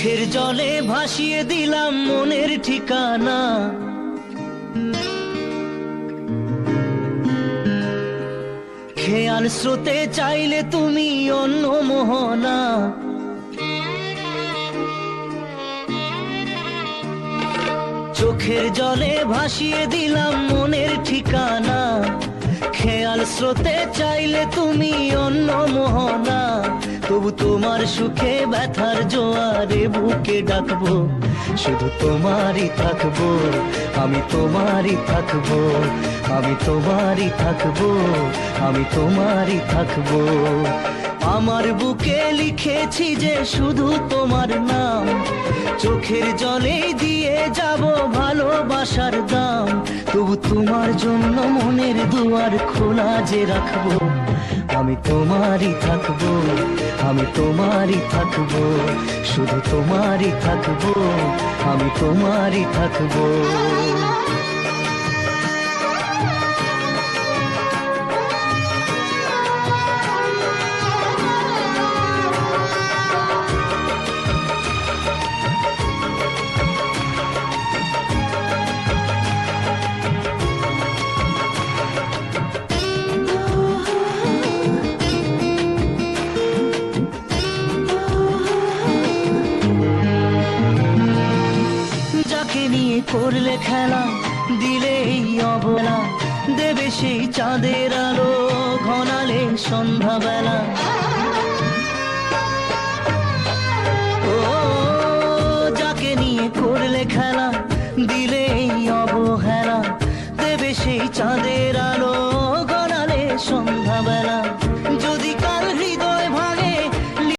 চোখের জলে ভাসিয়ে দিলাম মনের ঠিকানা। খেয়াল স্রোতে চাইলে তুমি অন্য মোহনা। চোখের জলে ভাসিয়ে দিলাম মনের ঠিকানা। খেয়াল স্রোতে চাইলে তুমি অন্য মোহনা। তবু তোমার সুখে ব্যথার জোয়ারে বুকে ডাকবো, শুধু তোমারই থাকবো, আমি তোমারই থাকবো, আমি তোমারই থাকবো, আমি তোমারই থাকবো। আমার বুকে লিখেছি যে শুধু তোমার নাম, চোখের জলে দিয়ে যাব ভালোবাসার দাম। তবু তোমার জন্য মনের দুয়ার খোলা যে রাখবো, আমি তোমারই থাকবো, আমি তোমারই থাকবো, শুধু তোমারই থাকবো, আমি তোমারই থাকবো। নিয়ে করলে খেলা, দিলে এই অবলা, দেবে সেই চাঁদের আলো ঘনালে সন্ধ্যাবেলা। ও যাকে নিয়ে করলে খেলা, দিলে এই অবহেলা, দেবে সেই চাঁদের আলো ঘনালে সন্ধ্যাবেলা।